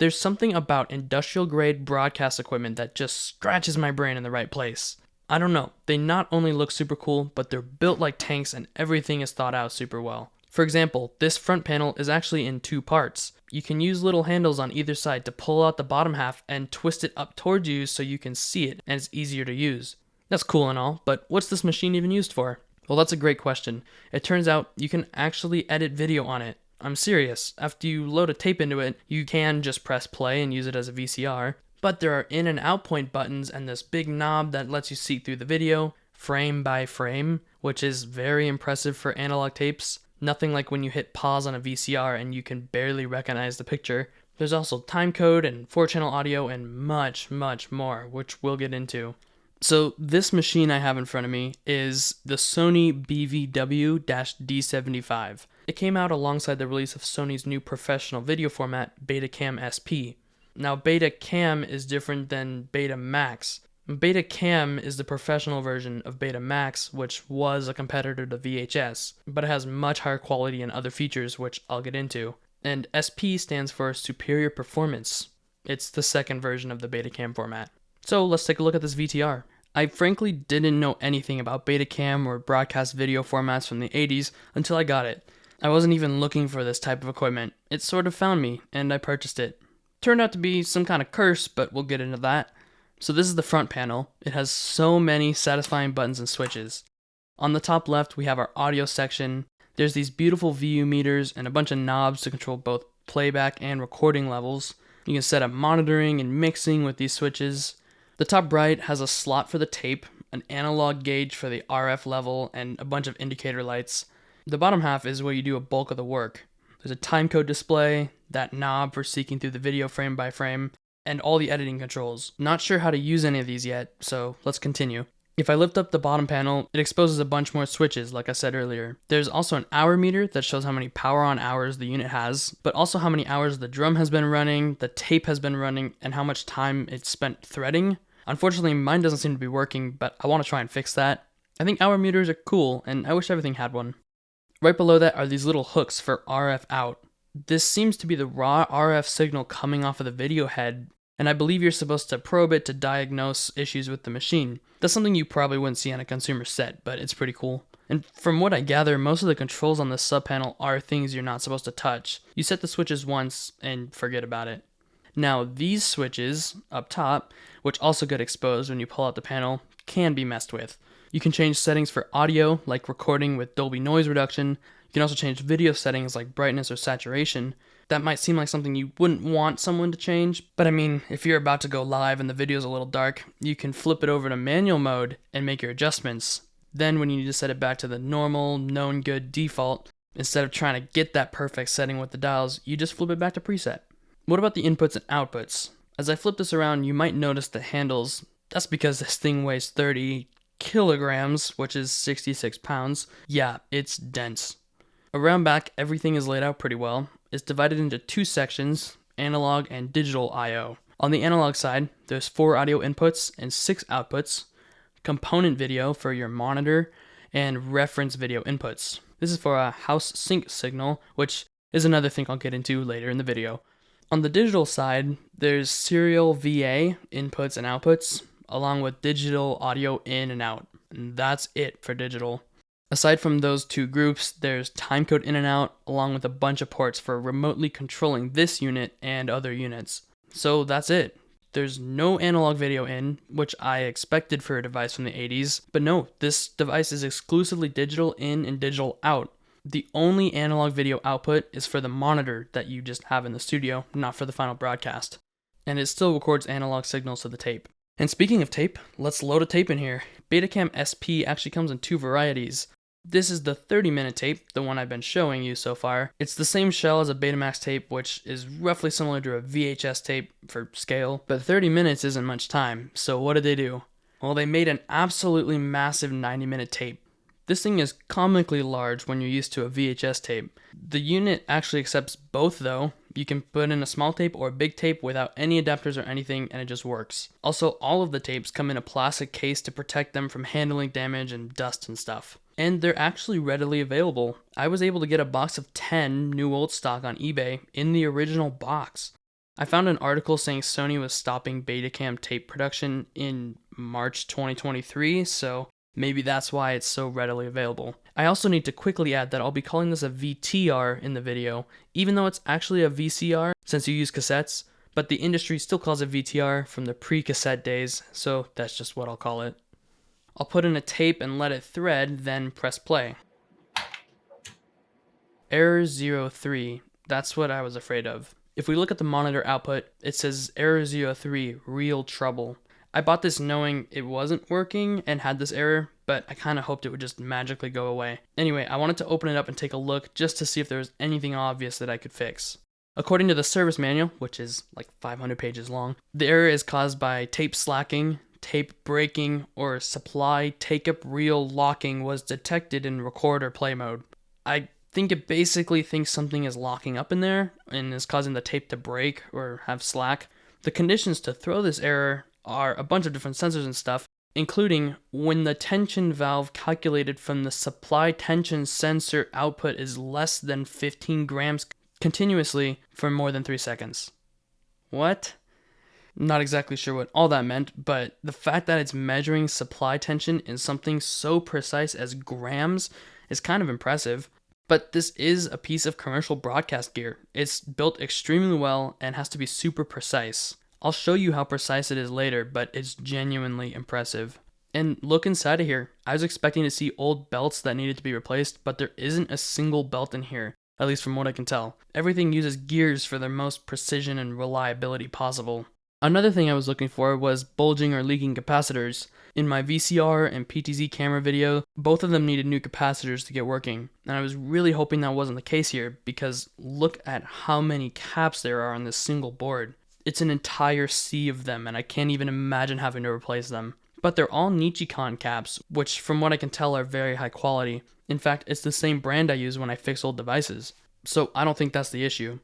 There's something about industrial grade broadcast equipment that just scratches my brain in the right place. I don't know, they not only look super cool, but they're built like tanks and everything is thought out super well. For example, this front panel is actually in two parts. You can use little handles on either side to pull out the bottom half and twist it up towards you so you can see it and it's easier to use. That's cool and all, but what's this machine even used for? Well, that's a great question. It turns out you can actually edit video on it. I'm serious. After you load a tape into it, you can just press play and use it as a VCR. But there are in and out point buttons and this big knob that lets you see through the video, frame by frame, which is very impressive for analog tapes. Nothing like when you hit pause on a VCR and you can barely recognize the picture. There's also timecode and 4-channel audio and much, much more, which we'll get into. So this machine I have in front of me is the Sony BVW-D75. It came out alongside the release of Sony's new professional video format, Betacam SP. Now, Betacam is different than Betamax. Betacam is the professional version of Betamax, which was a competitor to VHS, but it has much higher quality and other features, which I'll get into. And SP stands for Superior Performance. It's the second version of the Betacam format. So let's take a look at this VTR. I frankly didn't know anything about Betacam or broadcast video formats from the 80s until I got it. I wasn't even looking for this type of equipment. It sort of found me, and I purchased it. Turned out to be some kind of curse, but we'll get into that. So this is the front panel. It has so many satisfying buttons and switches. On the top left, we have our audio section. There's these beautiful VU meters and a bunch of knobs to control both playback and recording levels. You can set up monitoring and mixing with these switches. The top right has a slot for the tape, an analog gauge for the RF level, and a bunch of indicator lights. The bottom half is where you do a bulk of the work. There's a timecode display, that knob for seeking through the video frame by frame, and all the editing controls. Not sure how to use any of these yet, so let's continue. If I lift up the bottom panel, it exposes a bunch more switches, like I said earlier. There's also an hour meter that shows how many power on hours the unit has, but also how many hours the drum has been running, the tape has been running, and how much time it's spent threading. Unfortunately, mine doesn't seem to be working, but I want to try and fix that. I think hour meters are cool, and I wish everything had one. Right below that are these little hooks for RF out. This seems to be the raw RF signal coming off of the video head, and I believe you're supposed to probe it to diagnose issues with the machine. That's something you probably wouldn't see on a consumer set, but it's pretty cool. And from what I gather, most of the controls on this subpanel are things you're not supposed to touch. You set the switches once and forget about it. Now, these switches up top, which also get exposed when you pull out the panel, can be messed with. You can change settings for audio, like recording with Dolby noise reduction. You can also change video settings like brightness or saturation. That might seem like something you wouldn't want someone to change, but I mean, if you're about to go live and the video's a little dark, you can flip it over to manual mode and make your adjustments. Then when you need to set it back to the normal, known good default, instead of trying to get that perfect setting with the dials, you just flip it back to preset. What about the inputs and outputs? As I flip this around, you might notice the handles. That's because this thing weighs 30 kilograms, which is 66 pounds. Yeah, it's dense. Around back, everything is laid out pretty well. It's divided into two sections, analog and digital I/O. On the analog side, there's 4 audio inputs and 6 outputs, component video for your monitor, and reference video inputs. This is for a house sync signal, which is another thing I'll get into later in the video. On the digital side, there's serial VA inputs and outputs, along with digital audio in and out. And that's it for digital. Aside from those two groups, there's timecode in and out, along with a bunch of ports for remotely controlling this unit and other units. So that's it. There's no analog video in, which I expected for a device from the 80s, but no, this device is exclusively digital in and digital out. The only analog video output is for the monitor that you just have in the studio, not for the final broadcast. And it still records analog signals to the tape. And speaking of tape, let's load a tape in here. Betacam SP actually comes in 2 varieties. This is the 30-minute tape, the one I've been showing you so far. It's the same shell as a Betamax tape, which is roughly similar to a VHS tape for scale, but 30 minutes isn't much time, so what did they do? Well, they made an absolutely massive 90-minute tape. This thing is comically large when you're used to a VHS tape. The unit actually accepts both though. You can put in a small tape or a big tape without any adapters or anything, and it just works. Also, all of the tapes come in a plastic case to protect them from handling damage and dust and stuff. And they're actually readily available. I was able to get a box of 10 new old stock on eBay in the original box. I found an article saying Sony was stopping Betacam tape production in March 2023, so maybe that's why it's so readily available. I also need to quickly add that I'll be calling this a VTR in the video, even though it's actually a VCR since you use cassettes, but the industry still calls it VTR from the pre-cassette days, so that's just what I'll call it. I'll put in a tape and let it thread, then press play. Error 03, that's what I was afraid of. If we look at the monitor output, it says error 03, real trouble. I bought this knowing it wasn't working and had this error, but I kind of hoped it would just magically go away. Anyway, I wanted to open it up and take a look just to see if there was anything obvious that I could fix. According to the service manual, which is like 500 pages long, the error is caused by tape slacking, tape breaking, or supply take-up reel locking was detected in record or play mode. I think it basically thinks something is locking up in there and is causing the tape to break or have slack. The conditions to throw this error are a bunch of different sensors and stuff, including when the tension valve calculated from the supply tension sensor output is less than 15 grams continuously for more than 3 seconds. What? Not exactly sure what all that meant, but the fact that it's measuring supply tension in something so precise as grams is kind of impressive. But this is a piece of commercial broadcast gear. It's built extremely well and has to be super precise. I'll show you how precise it is later, but it's genuinely impressive. And look inside of here. I was expecting to see old belts that needed to be replaced, but there isn't a single belt in here, at least from what I can tell. Everything uses gears for their most precision and reliability possible. Another thing I was looking for was bulging or leaking capacitors. In my VCR and PTZ camera video, both of them needed new capacitors to get working, and I was really hoping that wasn't the case here, because look at how many caps there are on this single board. It's an entire sea of them, and I can't even imagine having to replace them. But they're all Nichicon caps, which from what I can tell are very high quality. In fact, it's the same brand I use when I fix old devices, so I don't think that's the issue.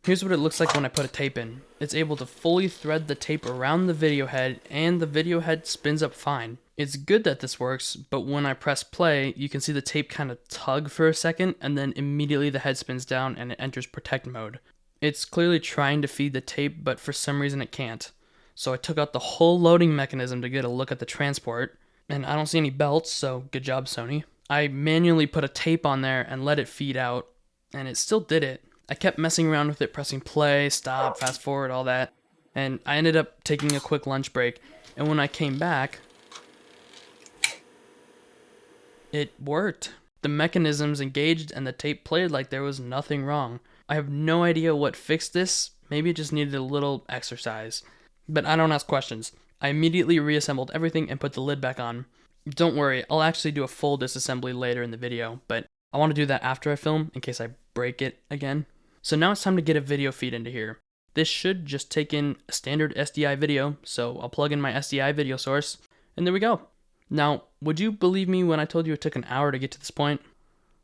Here's what it looks like when I put a tape in. It's able to fully thread the tape around the video head, and the video head spins up fine. It's good that this works, but when I press play, you can see the tape kind of tug for a second, and then immediately the head spins down and it enters protect mode. It's clearly trying to feed the tape, but for some reason it can't. So I took out the whole loading mechanism to get a look at the transport, and I don't see any belts, so good job, Sony. I manually put a tape on there and let it feed out, and it still did it. I kept messing around with it, pressing play, stop, fast forward, all that, and I ended up taking a quick lunch break, and when I came back, it worked. The mechanisms engaged and the tape played like there was nothing wrong. I have no idea what fixed this. Maybe it just needed a little exercise. But I don't ask questions. I immediately reassembled everything and put the lid back on. Don't worry, I'll actually do a full disassembly later in the video, but I want to do that after I film in case I break it again. So now it's time to get a video feed into here. This should just take in a standard SDI video, so I'll plug in my SDI video source, and there we go. Now, would you believe me when I told you it took an hour to get to this point?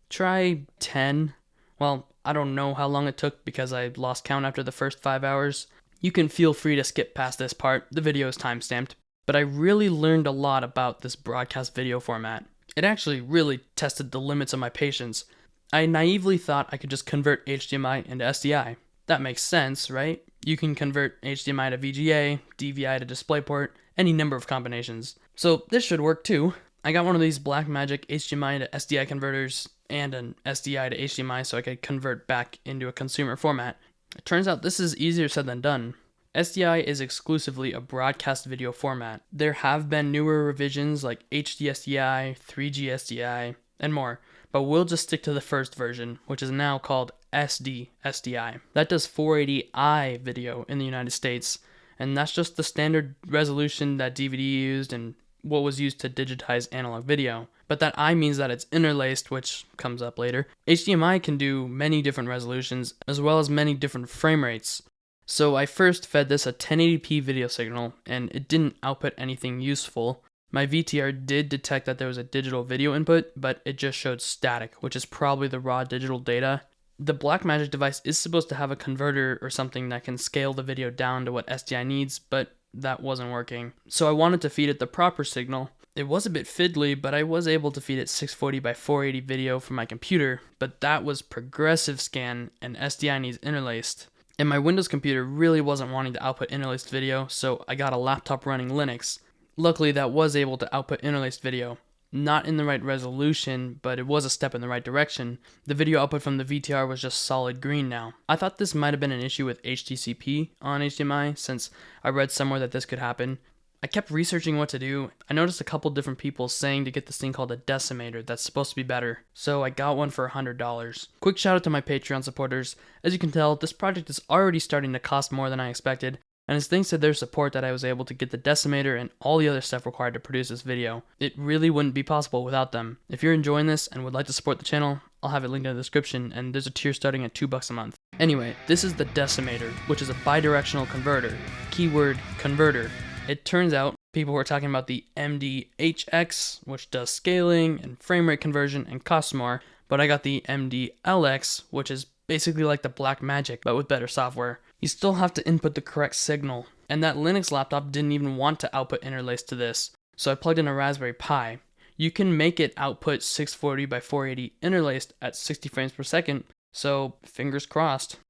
Try 10. Well, I don't know how long it took because I lost count after the first 5 hours. You can feel free to skip past this part, the video is timestamped. But I really learned a lot about this broadcast video format. It actually really tested the limits of my patience. I naively thought I could just convert HDMI into SDI. That makes sense, right? You can convert HDMI to VGA, DVI to DisplayPort, any number of combinations. So this should work too. I got one of these Blackmagic HDMI to SDI converters and an SDI to HDMI so I could convert back into a consumer format. It turns out this is easier said than done. SDI is exclusively a broadcast video format. There have been newer revisions like HD SDI, 3G SDI, and more, but we'll just stick to the first version, which is now called SD SDI. That does 480i video in the United States, and that's just the standard resolution that DVD used and what was used to digitize analog video. But that I means that it's interlaced, which comes up later. HDMI can do many different resolutions, as well as many different frame rates. So I first fed this a 1080p video signal, and it didn't output anything useful. My VTR did detect that there was a digital video input, but it just showed static, which is probably the raw digital data. The Blackmagic device is supposed to have a converter or something that can scale the video down to what SDI needs, but that wasn't working. So I wanted to feed it the proper signal. It was a bit fiddly, but I was able to feed it 640 by 480 video from my computer, but that was progressive scan and SDI needs interlaced. And my Windows computer really wasn't wanting to output interlaced video, so I got a laptop running Linux. Luckily, that was able to output interlaced video. Not in the right resolution, but it was a step in the right direction. The video output from the VTR was just solid green now. I thought this might have been an issue with HDCP on HDMI, since I read somewhere that this could happen. I kept researching what to do. I noticed a couple different people saying to get this thing called a decimator that's supposed to be better, so I got one for $100. Quick shout out to my Patreon supporters. As you can tell, this project is already starting to cost more than I expected, and it's thanks to their support that I was able to get the decimator and all the other stuff required to produce this video. It really wouldn't be possible without them. If you're enjoying this and would like to support the channel, I'll have it linked in the description, and there's a tier starting at $2 a month. Anyway, this is the decimator, which is a bidirectional converter. Keyword converter. It turns out people were talking about the MDHX, which does scaling and frame rate conversion and costs more, but I got the MDLX, which is basically like the Black Magic, but with better software. You still have to input the correct signal, and that Linux laptop didn't even want to output interlaced to this, so I plugged in a Raspberry Pi. You can make it output 640 by 480 interlaced at 60 frames per second, so fingers crossed.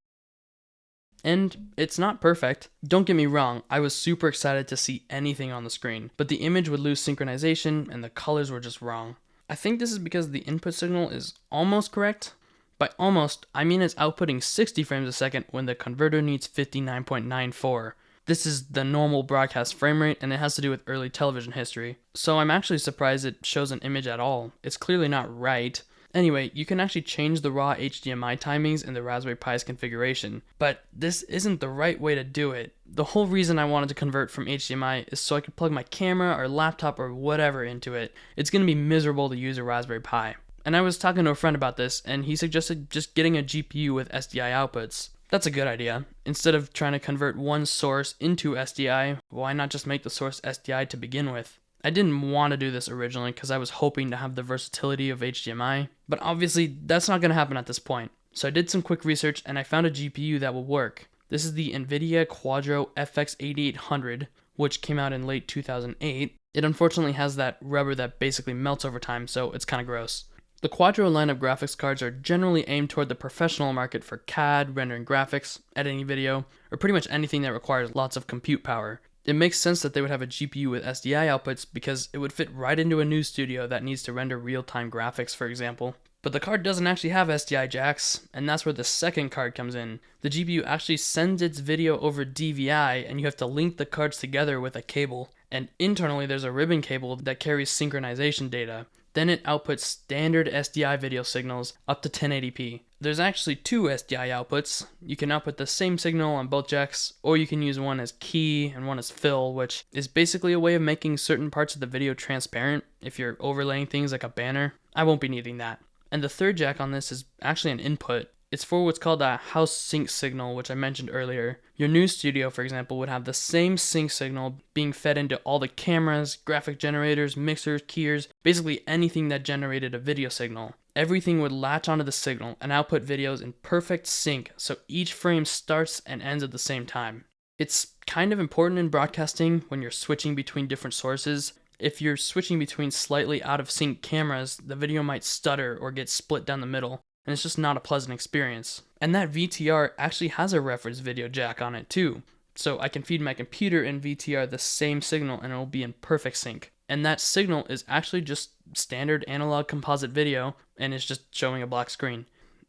And it's not perfect. Don't get me wrong, I was super excited to see anything on the screen, but the image would lose synchronization and the colors were just wrong. I think this is because the input signal is almost correct. By almost, I mean it's outputting 60 frames a second when the converter needs 59.94. This is the normal broadcast frame rate, and it has to do with early television history. So I'm actually surprised it shows an image at all. It's clearly not right. Anyway, you can actually change the raw HDMI timings in the Raspberry Pi's configuration, but this isn't the right way to do it. The whole reason I wanted to convert from HDMI is so I could plug my camera or laptop or whatever into it. It's going to be miserable to use a Raspberry Pi. And I was talking to a friend about this, and he suggested just getting a GPU with SDI outputs. That's a good idea. Instead of trying to convert one source into SDI, why not just make the source SDI to begin with? I didn't want to do this originally because I was hoping to have the versatility of HDMI, but obviously that's not going to happen at this point. So I did some quick research and I found a GPU that will work. This is the NVIDIA Quadro FX8800, which came out in late 2008. It unfortunately has that rubber that basically melts over time, so it's kind of gross. The Quadro line of graphics cards are generally aimed toward the professional market for CAD, rendering graphics, editing video, or pretty much anything that requires lots of compute power. It makes sense that they would have a GPU with SDI outputs because it would fit right into a news studio that needs to render real-time graphics, for example. But the card doesn't actually have SDI jacks, and that's where the second card comes in. The GPU actually sends its video over DVI, and you have to link the cards together with a cable. And internally there's a ribbon cable that carries synchronization data. Then it outputs standard SDI video signals up to 1080p. There's actually two SDI outputs. You can output the same signal on both jacks, or you can use one as key and one as fill, which is basically a way of making certain parts of the video transparent if you're overlaying things like a banner. I won't be needing that. And the third jack on this is actually an input. It's for what's called a house sync signal, which I mentioned earlier. Your news studio, for example, would have the same sync signal being fed into all the cameras, graphic generators, mixers, keyers, basically anything that generated a video signal. Everything would latch onto the signal and output videos in perfect sync, so each frame starts and ends at the same time. It's kind of important in broadcasting when you're switching between different sources. If you're switching between slightly out of sync cameras, the video might stutter or get split down the middle, and it's just not a pleasant experience. And that VTR actually has a reference video jack on it too, so I can feed my computer and VTR the same signal and it will be in perfect sync. And that signal is actually just standard analog composite video, and it's just showing a black screen.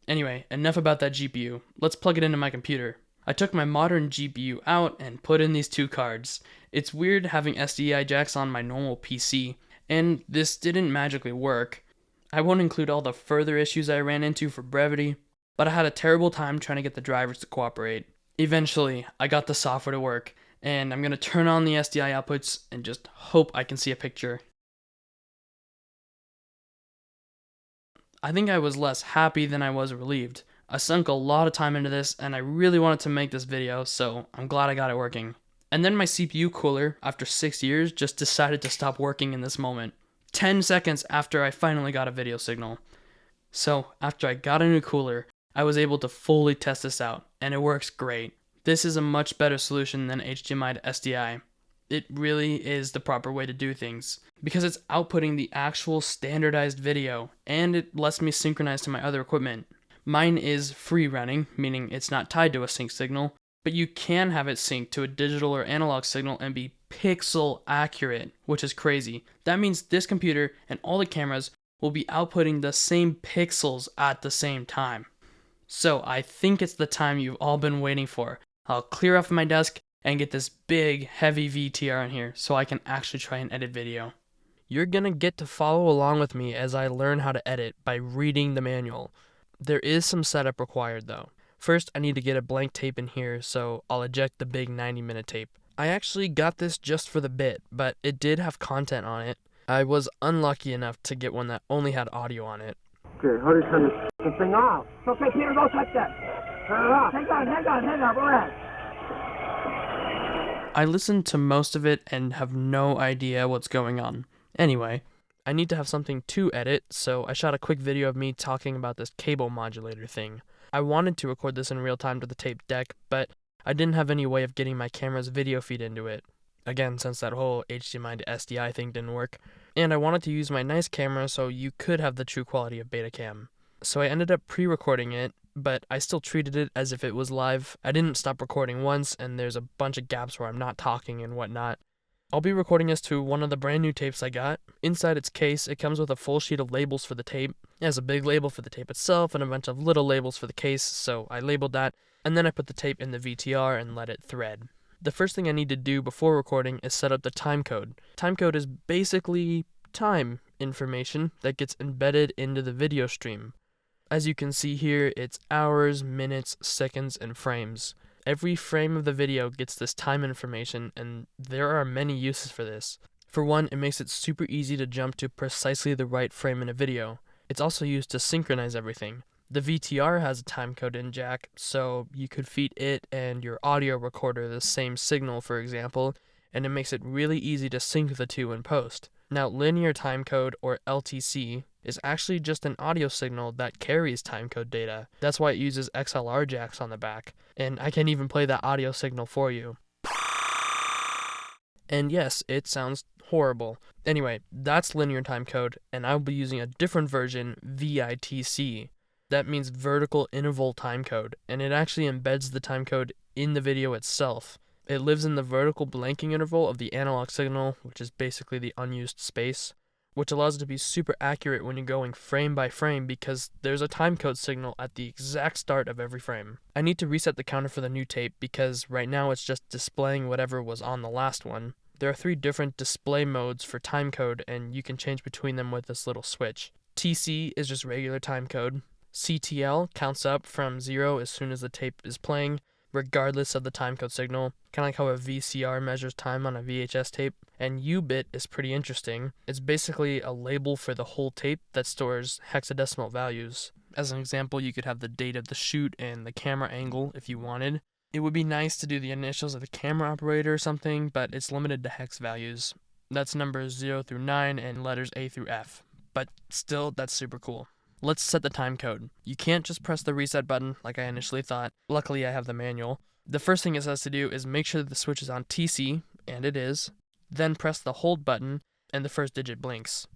Anyway, enough about that GPU. Let's plug it into my computer. I took my modern GPU out and put in these two cards. It's weird having SDI jacks on my normal PC, and this didn't magically work. I won't include all the further issues I ran into for brevity, but I had a terrible time trying to get the drivers to cooperate. Eventually, I got the software to work, and I'm going to turn on the SDI outputs and just hope I can see a picture. I think I was less happy than I was relieved. I sunk a lot of time into this, and I really wanted to make this video, so I'm glad I got it working. And then my CPU cooler, after 6 years, just decided to stop working in this moment. 10 seconds after I finally got a video signal. So, after I got a new cooler, I was able to fully test this out, and it works great. This is a much better solution than HDMI to SDI. It really is the proper way to do things, because it's outputting the actual standardized video, and it lets me synchronize to my other equipment. Mine is free running, meaning it's not tied to a sync signal, but you can have it synced to a digital or analog signal and be pixel accurate, which is crazy. That means this computer and all the cameras will be outputting the same pixels at the same time. So I think it's the time you've all been waiting for. I'll clear off my desk and get this big, heavy VTR in here so I can actually try and edit video. You're gonna get to follow along with me as I learn how to edit by reading the manual. There is some setup required though. First, I need to get a blank tape in here, so I'll eject the big 90-minute tape. I actually got this just for the bit, but it did have content on it. I was unlucky enough to get one that only had audio on it. Okay, how do you turn this thing off? It's okay, Peter, don't touch that. Turn it off. Hang on, relax. I listened to most of it and have no idea what's going on. Anyway, I need to have something to edit, so I shot a quick video of me talking about this cable modulator thing. I wanted to record this in real time to the tape deck, but I didn't have any way of getting my camera's video feed into it. Again, since that whole HDMI to SDI thing didn't work. And I wanted to use my nice camera so you could have the true quality of Betacam. So I ended up pre-recording it, but I still treated it as if it was live. I didn't stop recording once, and there's a bunch of gaps where I'm not talking and whatnot. I'll be recording this to one of the brand new tapes I got. Inside its case, it comes with a full sheet of labels for the tape. It has a big label for the tape itself and a bunch of little labels for the case, so I labeled that, and then I put the tape in the VTR and let it thread. The first thing I need to do before recording is set up the timecode. Timecode is basically time information that gets embedded into the video stream. As you can see here, it's hours, minutes, seconds, and frames. Every frame of the video gets this time information, and there are many uses for this. For one, it makes it super easy to jump to precisely the right frame in a video. It's also used to synchronize everything. The VTR has a timecode in jack, so you could feed it and your audio recorder the same signal, for example, and it makes it really easy to sync the two in post. Now, linear timecode, or LTC, is actually just an audio signal that carries timecode data. That's why it uses XLR jacks on the back, and I can even play that audio signal for you. And yes, it sounds horrible. Anyway, that's linear timecode, and I'll be using a different version, VITC. That means vertical interval timecode, and it actually embeds the timecode in the video itself. It lives in the vertical blanking interval of the analog signal, which is basically the unused space, which allows it to be super accurate when you're going frame by frame because there's a timecode signal at the exact start of every frame. I need to reset the counter for the new tape because right now it's just displaying whatever was on the last one. There are 3 different display modes for timecode, and you can change between them with this little switch. TC is just regular timecode. CTL counts up from 0 as soon as the tape is playing, regardless of the timecode signal, kind of like how a VCR measures time on a VHS tape. And U-bit is pretty interesting. It's basically a label for the whole tape that stores hexadecimal values. As an example, you could have the date of the shoot and the camera angle if you wanted. It would be nice to do the initials of the camera operator or something, but it's limited to hex values. That's numbers 0 through 9 and letters A through F. But still, that's super cool. Let's set the time code. You can't just press the reset button like I initially thought. Luckily, I have the manual. The first thing it says to do is make sure that the switch is on TC, and it is. Then press the hold button, and the first digit blinks.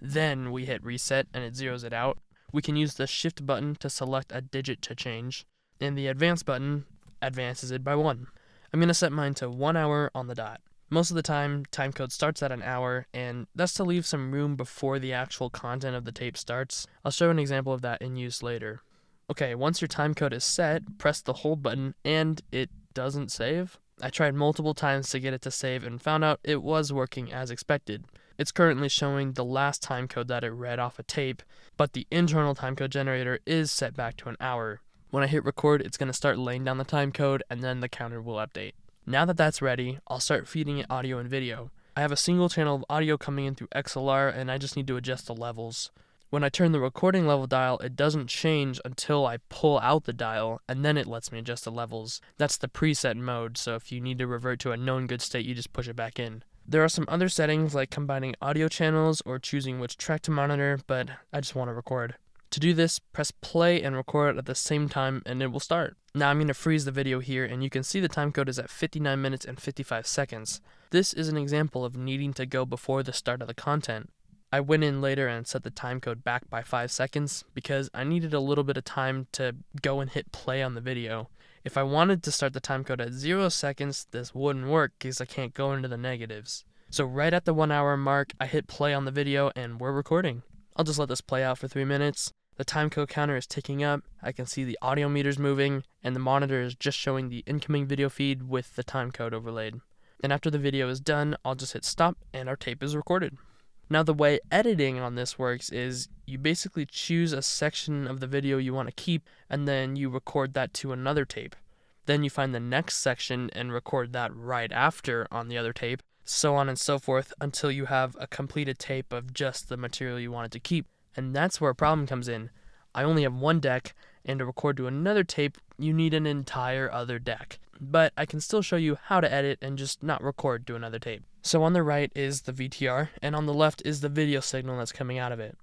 Then we hit reset, and it zeroes it out. We can use the shift button to select a digit to change, and the advance button advances it by 1. I'm going to set mine to 1 hour on the dot. Most of the time, timecode starts at an hour, and that's to leave some room before the actual content of the tape starts. I'll show an example of that in use later. Okay, once your timecode is set, press the hold button, and it doesn't save. I tried multiple times to get it to save and found out it was working as expected. It's currently showing the last timecode that it read off a tape, but the internal timecode generator is set back to an hour. When I hit record, it's going to start laying down the timecode, and then the counter will update. Now that that's ready, I'll start feeding it audio and video. I have a single channel of audio coming in through XLR, and I just need to adjust the levels. When I turn the recording level dial, it doesn't change until I pull out the dial, and then it lets me adjust the levels. That's the preset mode, so if you need to revert to a known good state, you just push it back in. There are some other settings like combining audio channels or choosing which track to monitor, but I just want to record. To do this, press play and record at the same time and it will start. Now I'm going to freeze the video here and you can see the timecode is at 59 minutes and 55 seconds. This is an example of needing to go before the start of the content. I went in later and set the time code back by 5 seconds because I needed a little bit of time to go and hit play on the video. If I wanted to start the time code at 0 seconds, this wouldn't work because I can't go into the negatives. So right at the 1 hour mark, I hit play on the video and we're recording. I'll just let this play out for 3 minutes. The time code counter is ticking up, I can see the audio meters moving, and the monitor is just showing the incoming video feed with the time code overlaid. And after the video is done, I'll just hit stop and our tape is recorded. Now the way editing on this works is you basically choose a section of the video you want to keep and then you record that to another tape. Then you find the next section and record that right after on the other tape, so on and so forth until you have a completed tape of just the material you wanted to keep. And that's where a problem comes in. I only have one deck, and to record to another tape, you need an entire other deck. But I can still show you how to edit and just not record to another tape. So on the right is the VTR, and on the left is the video signal that's coming out of it.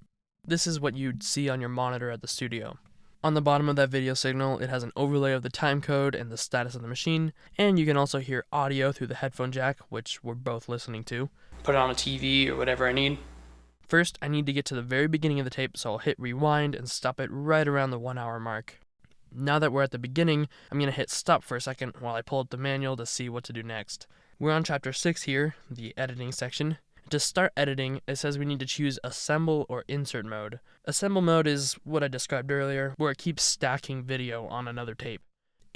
This is what you'd see on your monitor at the studio. On the bottom of that video signal, it has an overlay of the time code and the status of the machine, and you can also hear audio through the headphone jack, which we're both listening to. Put it on a TV or whatever I need. First, I need to get to the very beginning of the tape, so I'll hit rewind and stop it right around the 1 hour mark. Now that we're at the beginning, I'm going to hit stop for a second while I pull up the manual to see what to do next. We're on chapter 6 here, the editing section. To start editing, it says we need to choose assemble or insert mode. Assemble mode is what I described earlier, where it keeps stacking video on another tape.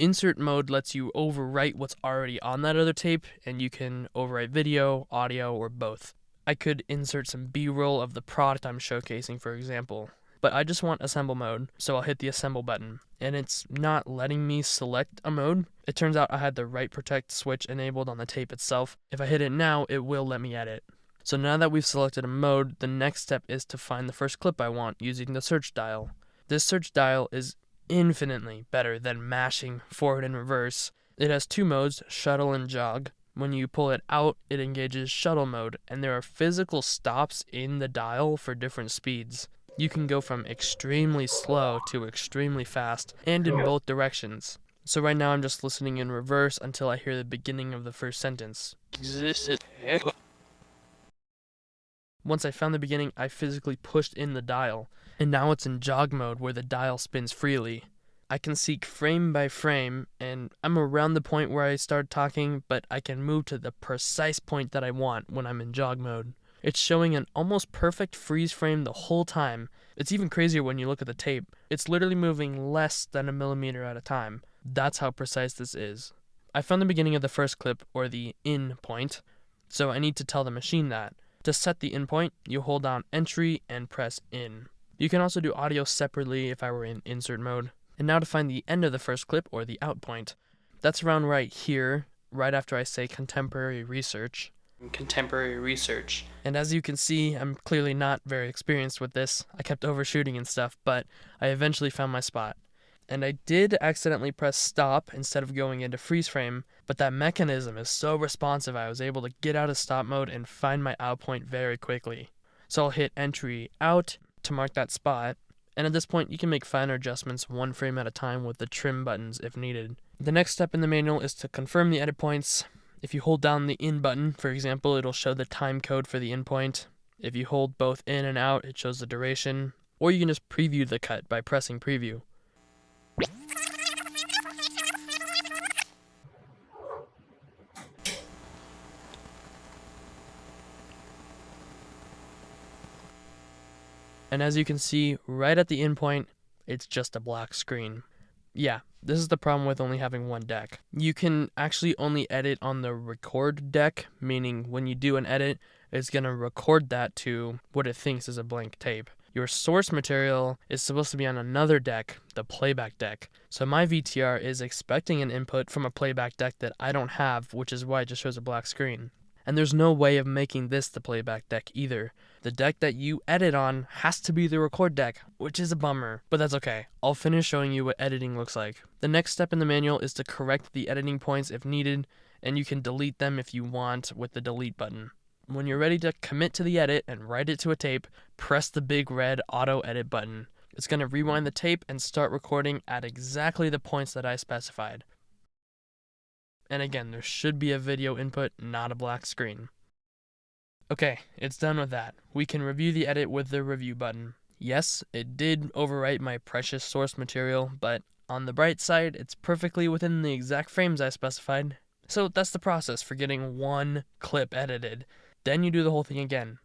Insert mode lets you overwrite what's already on that other tape, and you can overwrite video, audio, or both. I could insert some B-roll of the product I'm showcasing, for example. But I just want assemble mode, so I'll hit the assemble button. And it's not letting me select a mode. It turns out I had the write protect switch enabled on the tape itself. If I hit it now, it will let me edit. So now that we've selected a mode, the next step is to find the first clip I want using the search dial. This search dial is infinitely better than mashing forward and reverse. It has 2 modes, shuttle and jog. When you pull it out, it engages shuttle mode, and there are physical stops in the dial for different speeds. You can go from extremely slow to extremely fast, and in both directions. So right now I'm just listening in reverse until I hear the beginning of the first sentence. Once I found the beginning, I physically pushed in the dial, and now it's in jog mode where the dial spins freely. I can seek frame by frame, and I'm around the point where I start talking, but I can move to the precise point that I want when I'm in jog mode. It's showing an almost perfect freeze frame the whole time. It's even crazier when you look at the tape. It's literally moving less than a millimeter at a time. That's how precise this is. I found the beginning of the first clip, or the in point, so I need to tell the machine that. To set the in point, you hold down entry and press in. You can also do audio separately if I were in insert mode. And now to find the end of the first clip, or the out point. That's around right here, right after I say contemporary research. Contemporary research. And as you can see, I'm clearly not very experienced with this. I kept overshooting and stuff, but I eventually found my spot. And I did accidentally press stop instead of going into freeze frame, but that mechanism is so responsive I was able to get out of stop mode and find my out point very quickly. So I'll hit entry out to mark that spot, and at this point you can make finer adjustments 1 frame at a time with the trim buttons if needed. The next step in the manual is to confirm the edit points. If you hold down the in button, for example, it'll show the time code for the in point. If you hold both in and out, it shows the duration. Or you can just preview the cut by pressing preview. And as you can see, right at the in point, it's just a black screen. Yeah, this is the problem with only having one deck. You can actually only edit on the record deck, meaning when you do an edit, it's going to record that to what it thinks is a blank tape. Your source material is supposed to be on another deck, the playback deck. So my VTR is expecting an input from a playback deck that I don't have, which is why it just shows a black screen. And there's no way of making this the playback deck either. The deck that you edit on has to be the record deck, which is a bummer, but that's okay. I'll finish showing you what editing looks like. The next step in the manual is to correct the editing points if needed, and you can delete them if you want with the delete button. When you're ready to commit to the edit and write it to a tape, press the big red auto edit button. It's going to rewind the tape and start recording at exactly the points that I specified. And again, there should be a video input, not a black screen. Okay, it's done with that. We can review the edit with the review button. Yes, it did overwrite my precious source material, but on the bright side, it's perfectly within the exact frames I specified. So that's the process for getting one clip edited. Then you do the whole thing again.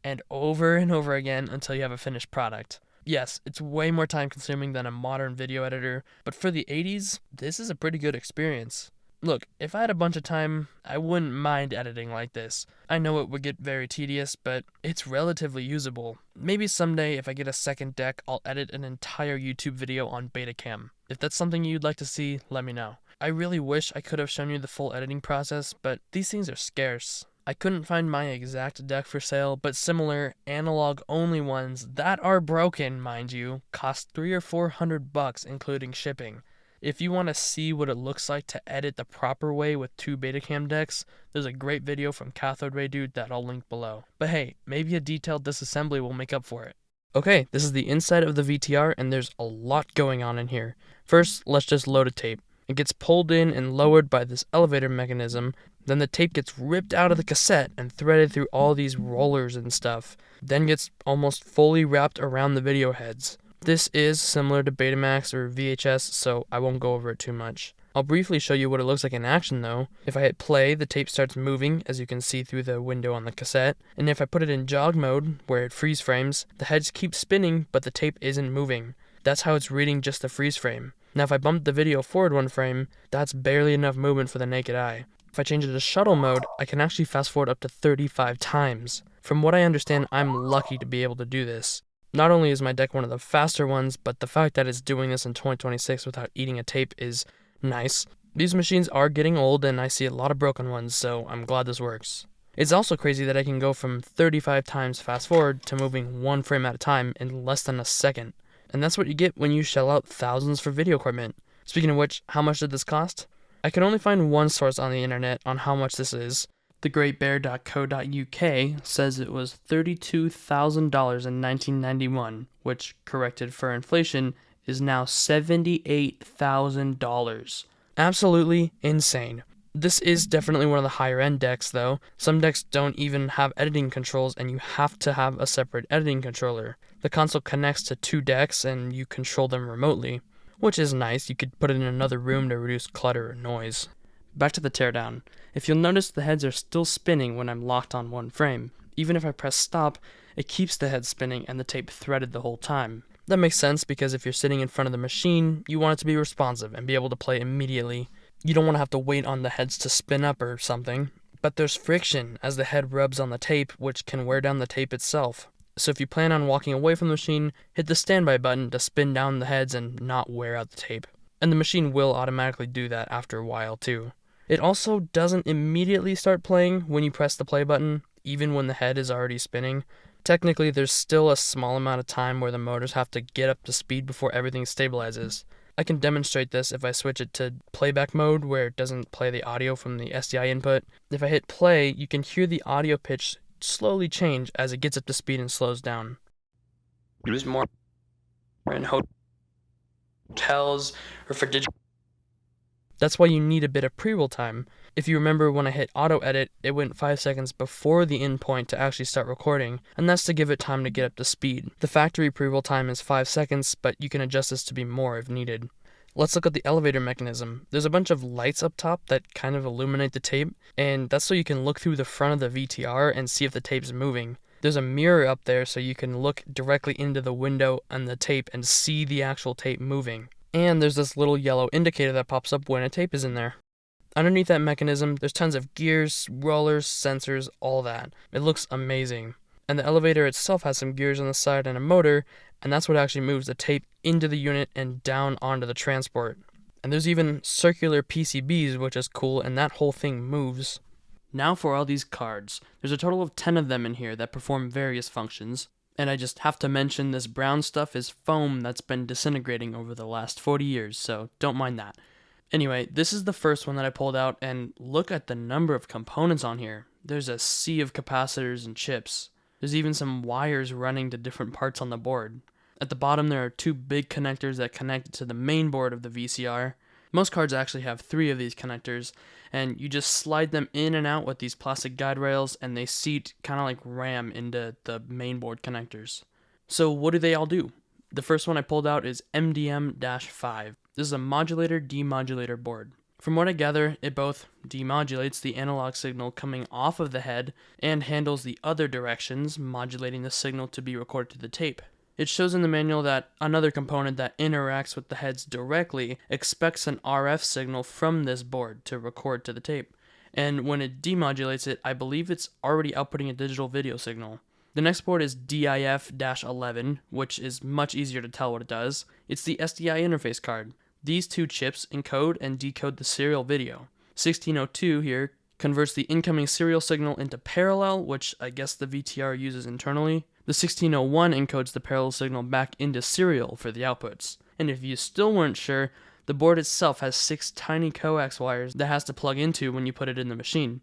And over again until you have a finished product. Yes, it's way more time consuming than a modern video editor, but for the 80s, this is a pretty good experience. Look, if I had a bunch of time, I wouldn't mind editing like this. I know it would get very tedious, but it's relatively usable. Maybe someday, if I get a second deck, I'll edit an entire YouTube video on Betacam. If that's something you'd like to see, let me know. I really wish I could have shown you the full editing process, but these things are scarce. I couldn't find my exact deck for sale, but similar analog-only ones that are broken, mind you, cost $300 or $400 including shipping. If you want to see what it looks like to edit the proper way with 2 Betacam decks, there's a great video from Cathode Ray Dude that I'll link below. But hey, maybe a detailed disassembly will make up for it. Okay, this is the inside of the VTR, and there's a lot going on in here. First, let's just load a tape. It gets pulled in and lowered by this elevator mechanism. Then the tape gets ripped out of the cassette and threaded through all these rollers and stuff. Then gets almost fully wrapped around the video heads. This is similar to Betamax or VHS, so I won't go over it too much. I'll briefly show you what it looks like in action though. If I hit play, the tape starts moving, as you can see through the window on the cassette. And if I put it in jog mode, where it freeze frames, the heads keep spinning, but the tape isn't moving. That's how it's reading just the freeze frame. Now if I bump the video forward 1 frame, that's barely enough movement for the naked eye. If I change it to shuttle mode, I can actually fast forward up to 35 times. From what I understand, I'm lucky to be able to do this. Not only is my deck one of the faster ones, but the fact that it's doing this in 2026 without eating a tape is nice. These machines are getting old and I see a lot of broken ones, so I'm glad this works. It's also crazy that I can go from 35 times fast forward to moving 1 frame at a time in less than a second. And that's what you get when you shell out thousands for video equipment. Speaking of which, how much did this cost? I can only find one source on the internet on how much this is. thegreatbear.co.uk says it was $32,000 in 1991, which, corrected for inflation, is now $78,000. Absolutely insane. This is definitely one of the higher end decks though. Some decks don't even have editing controls and you have to have a separate editing controller. The console connects to 2 decks and you control them remotely, which is nice. You could put it in another room to reduce clutter or noise. Back to the teardown. If you'll notice, the heads are still spinning when I'm locked on 1 frame. Even if I press stop, it keeps the head spinning and the tape threaded the whole time. That makes sense because if you're sitting in front of the machine, you want it to be responsive and be able to play immediately. You don't want to have to wait on the heads to spin up or something. But there's friction as the head rubs on the tape, which can wear down the tape itself. So if you plan on walking away from the machine, hit the standby button to spin down the heads and not wear out the tape. And the machine will automatically do that after a while too. It also doesn't immediately start playing when you press the play button, even when the head is already spinning. Technically, there's still a small amount of time where the motors have to get up to speed before everything stabilizes. I can demonstrate this if I switch it to playback mode, where it doesn't play the audio from the SDI input. If I hit play, you can hear the audio pitch slowly change as it gets up to speed and slows down. Use more in hotels or for digital. That's why you need a bit of pre-roll time. If you remember, when I hit auto edit, it went 5 seconds before the end point to actually start recording, and that's to give it time to get up to speed. The factory pre-roll time is 5 seconds, but you can adjust this to be more if needed. Let's look at the elevator mechanism. There's a bunch of lights up top that kind of illuminate the tape, and that's so you can look through the front of the VTR and see if the tape's moving. There's a mirror up there so you can look directly into the window and the tape and see the actual tape moving. And there's this little yellow indicator that pops up when a tape is in there. Underneath that mechanism, there's tons of gears, rollers, sensors, all that. It looks amazing. And the elevator itself has some gears on the side and a motor, and that's what actually moves the tape into the unit and down onto the transport. And there's even circular PCBs, which is cool, and that whole thing moves. Now for all these cards. There's a total of 10 of them in here that perform various functions. And I just have to mention this brown stuff is foam that's been disintegrating over the last 40 years, so don't mind that. Anyway, this is the first one that I pulled out, and look at the number of components on here. There's a sea of capacitors and chips. There's even some wires running to different parts on the board. At the bottom there are 2 big connectors that connect to the main board of the VCR. Most cards actually have 3 of these connectors, and you just slide them in and out with these plastic guide rails, and they seat kind of like RAM into the mainboard connectors. So what do they all do? The first one I pulled out is MDM-5. This is a modulator-demodulator board. From what I gather, it both demodulates the analog signal coming off of the head and handles the other directions, modulating the signal to be recorded to the tape. It shows in the manual that another component that interacts with the heads directly expects an RF signal from this board to record to the tape. And when it demodulates it, I believe it's already outputting a digital video signal. The next board is DIF-11, which is much easier to tell what it does. It's the SDI interface card. These 2 chips encode and decode the serial video. 1602 here converts the incoming serial signal into parallel, which I guess the VCR uses internally. The 1601 encodes the parallel signal back into serial for the outputs. And if you still weren't sure, the board itself has 6 tiny coax wires that has to plug into when you put it in the machine.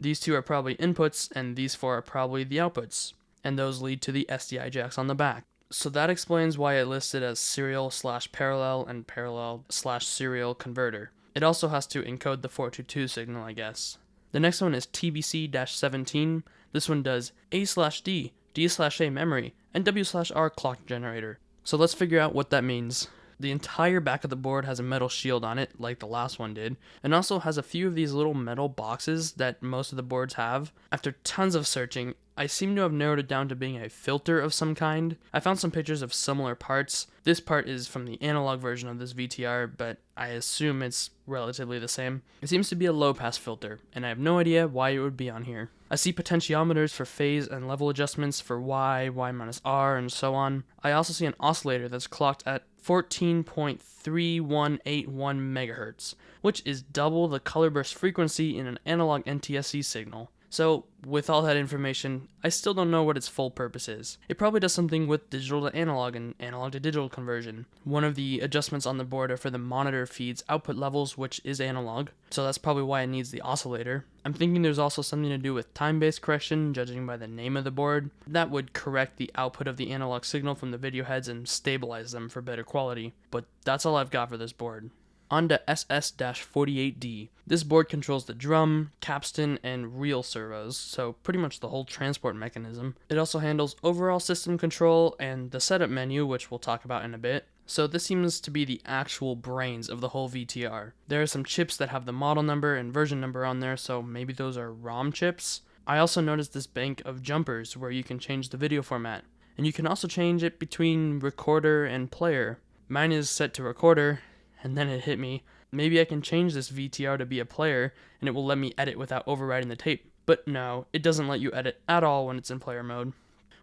These 2 are probably inputs, and these 4 are probably the outputs. And those lead to the SDI jacks on the back. So that explains why it listed as serial/parallel and parallel/serial converter. It also has to encode the 422 signal, I guess. The next one is TBC-17. This one does A/D, D/A memory, and W/R clock generator. So let's figure out what that means. The entire back of the board has a metal shield on it, like the last one did, and also has a few of these little metal boxes that most of the boards have. After tons of searching, I seem to have narrowed it down to being a filter of some kind. I found some pictures of similar parts. This part is from the analog version of this VTR, but I assume it's relatively the same. It seems to be a low-pass filter, and I have no idea why it would be on here. I see potentiometers for phase and level adjustments for Y, Y-R, and so on. I also see an oscillator that's clocked at 14.3181 MHz, which is double the color burst frequency in an analog NTSC signal. So, with all that information, I still don't know what its full purpose is. It probably does something with digital to analog and analog to digital conversion. One of the adjustments on the board are for the monitor feed's output levels, which is analog, so that's probably why it needs the oscillator. I'm thinking there's also something to do with time-based correction, judging by the name of the board. That would correct the output of the analog signal from the video heads and stabilize them for better quality. But that's all I've got for this board. On to SS-48D. This board controls the drum, capstan, and reel servos, so pretty much the whole transport mechanism. It also handles overall system control and the setup menu, which we'll talk about in a bit. So this seems to be the actual brains of the whole VTR. There are some chips that have the model number and version number on there, so maybe those are ROM chips. I also noticed this bank of jumpers where you can change the video format, and you can also change it between recorder and player. Mine is set to recorder, and then it hit me. Maybe I can change this VTR to be a player, and it will let me edit without overriding the tape. But no, it doesn't let you edit at all when it's in player mode.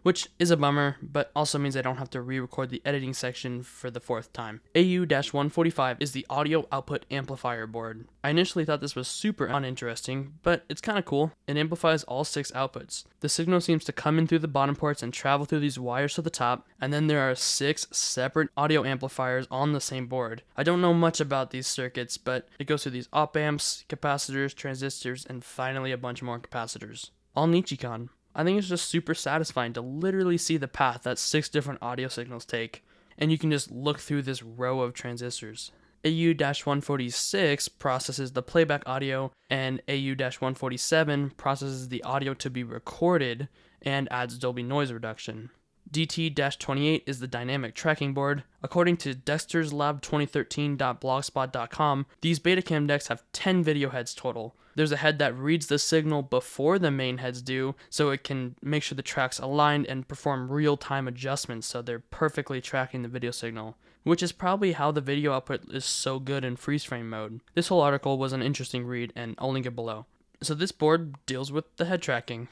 Which is a bummer, but also means I don't have to re-record the editing section for the 4th time. AU-145 is the audio output amplifier board. I initially thought this was super uninteresting, but it's kinda cool. It amplifies all 6 outputs. The signal seems to come in through the bottom ports and travel through these wires to the top, and then there are 6 separate audio amplifiers on the same board. I don't know much about these circuits, but it goes through these op amps, capacitors, transistors, and finally a bunch more capacitors. All Nichicon. I think it's just super satisfying to literally see the path that 6 different audio signals take, and you can just look through this row of transistors. AU-146 processes the playback audio, and AU-147 processes the audio to be recorded and adds Dolby noise reduction. DT-28 is the dynamic tracking board. According to dexterslab2013.blogspot.com, these Betacam decks have 10 video heads total. There's a head that reads the signal before the main heads do, so it can make sure the track's aligned and perform real-time adjustments so they're perfectly tracking the video signal, which is probably how the video output is so good in freeze-frame mode. This whole article was an interesting read, and I'll link it below. So this board deals with the head tracking.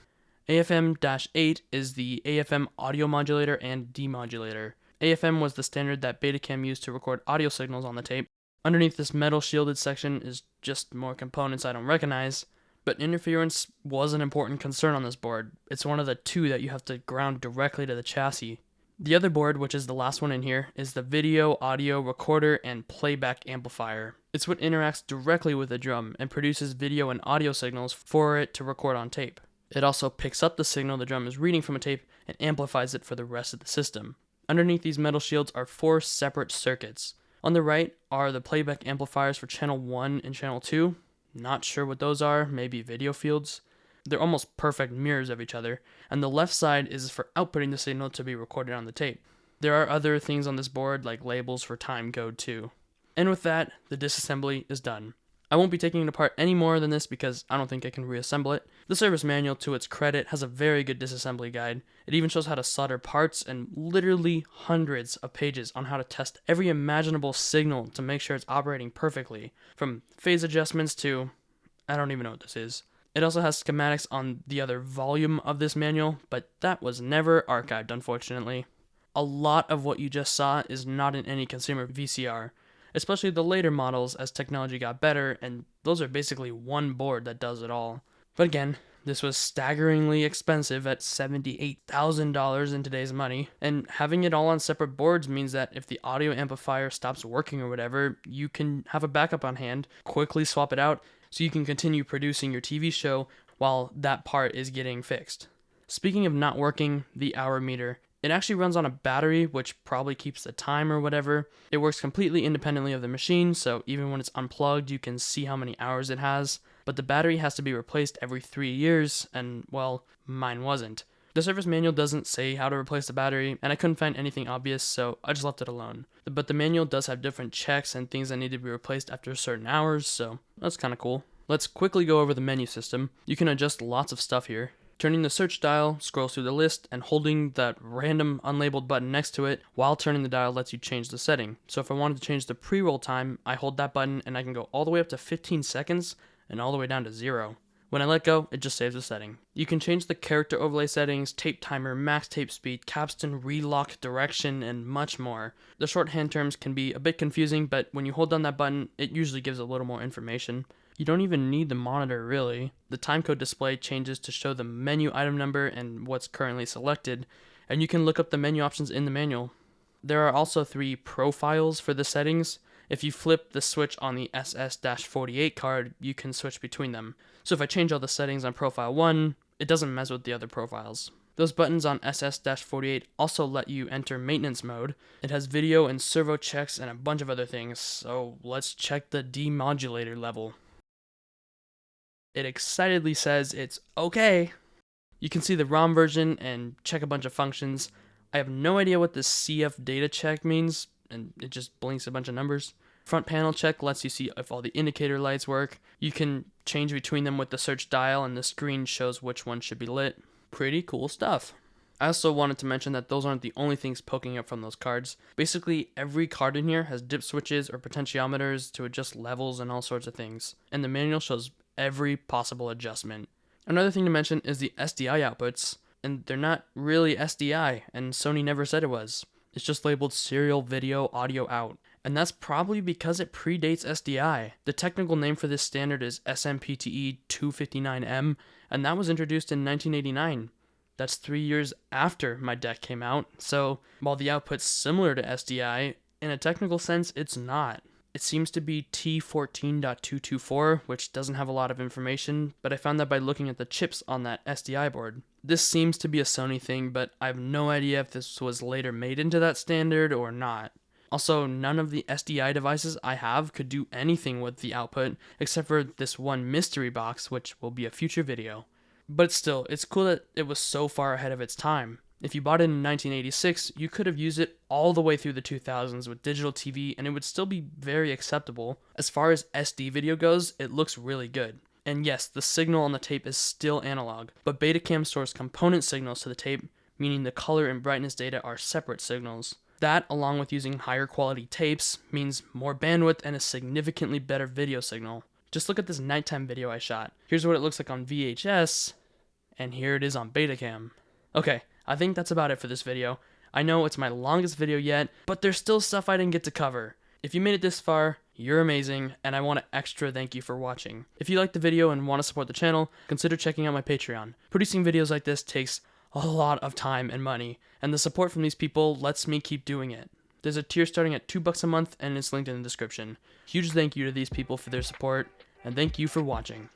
AFM-8 is the AFM audio modulator and demodulator. AFM was the standard that Betacam used to record audio signals on the tape. Underneath this metal shielded section is just more components I don't recognize, but interference was an important concern on this board. It's one of the 2 that you have to ground directly to the chassis. The other board, which is the last one in here, is the video, audio, recorder, and playback amplifier. It's what interacts directly with the drum and produces video and audio signals for it to record on tape. It also picks up the signal the drum is reading from a tape and amplifies it for the rest of the system. Underneath these metal shields are 4 separate circuits. On the right are the playback amplifiers for channel 1 and channel 2. Not sure what those are, maybe video fields. They're almost perfect mirrors of each other, and the left side is for outputting the signal to be recorded on the tape. There are other things on this board like labels for time code too. And with that, the disassembly is done. I won't be taking it apart any more than this because I don't think I can reassemble it. The service manual, to its credit, has a very good disassembly guide. It even shows how to solder parts and literally hundreds of pages on how to test every imaginable signal to make sure it's operating perfectly, from phase adjustments to I don't even know what this is. It also has schematics on the other volume of this manual, but that was never archived, unfortunately. A lot of what you just saw is not in any consumer VCR, especially the later models as technology got better, and those are basically one board that does it all. But again, this was staggeringly expensive at $78,000 in today's money, and having it all on separate boards means that if the audio amplifier stops working or whatever, you can have a backup on hand, quickly swap it out, so you can continue producing your TV show while that part is getting fixed. Speaking of not working, the hour meter. It actually runs on a battery, which probably keeps the time or whatever. It works completely independently of the machine, so even when it's unplugged, you can see how many hours it has. But the battery has to be replaced every 3 years, and, well, mine wasn't. The service manual doesn't say how to replace the battery, and I couldn't find anything obvious, so I just left it alone. But the manual does have different checks and things that need to be replaced after certain hours, so that's kind of cool. Let's quickly go over the menu system. You can adjust lots of stuff here. Turning the search dial scrolls through the list, and holding that random unlabeled button next to it while turning the dial lets you change the setting. So if I wanted to change the pre-roll time, I hold that button and I can go all the way up to 15 seconds and all the way down to 0. When I let go, it just saves the setting. You can change the character overlay settings, tape timer, max tape speed, capstan, relock, direction, and much more. The shorthand terms can be a bit confusing, but when you hold down that button, it usually gives a little more information. You don't even need the monitor, really. The timecode display changes to show the menu item number and what's currently selected, and you can look up the menu options in the manual. There are also 3 profiles for the settings. If you flip the switch on the SS-48 card, you can switch between them. So if I change all the settings on profile 1, it doesn't mess with the other profiles. Those buttons on SS-48 also let you enter maintenance mode. It has video and servo checks and a bunch of other things, so let's check the demodulator level. It excitedly says it's okay. You can see the ROM version and check a bunch of functions. I have no idea what this CF data check means, and it just blinks a bunch of numbers. Front panel check lets you see if all the indicator lights work. You can change between them with the search dial, and the screen shows which one should be lit. Pretty cool stuff. I also wanted to mention that those aren't the only things poking up from those cards. Basically, every card in here has dip switches or potentiometers to adjust levels and all sorts of things. And the manual shows every possible adjustment. Another thing to mention is the SDI outputs, and they're not really SDI, and Sony never said it was. It's just labeled serial video audio out, and that's probably because it predates SDI. The technical name for this standard is SMPTE 259M, and that was introduced in 1989. That's 3 years after my deck came out, so while the output's similar to SDI, in a technical sense, it's not. It seems to be T14.224, which doesn't have a lot of information, but I found that by looking at the chips on that SDI board. This seems to be a Sony thing, but I have no idea if this was later made into that standard or not. Also, none of the SDI devices I have could do anything with the output, except for this one mystery box, which will be a future video. But still, it's cool that it was so far ahead of its time. If you bought it in 1986, you could have used it all the way through the 2000s with digital TV, and it would still be very acceptable. As far as SD video goes, it looks really good. And yes, the signal on the tape is still analog, but Betacam stores component signals to the tape, meaning the color and brightness data are separate signals. That, along with using higher quality tapes, means more bandwidth and a significantly better video signal. Just look at this nighttime video I shot. Here's what it looks like on VHS, and here it is on Betacam. Okay, I think that's about it for this video. I know it's my longest video yet, but there's still stuff I didn't get to cover. If you made it this far, you're amazing, and I want to extra thank you for watching. If you liked the video and want to support the channel, consider checking out my Patreon. Producing videos like this takes a lot of time and money, and the support from these people lets me keep doing it. There's a tier starting at $2 a month, and it's linked in the description. Huge thank you to these people for their support, and thank you for watching.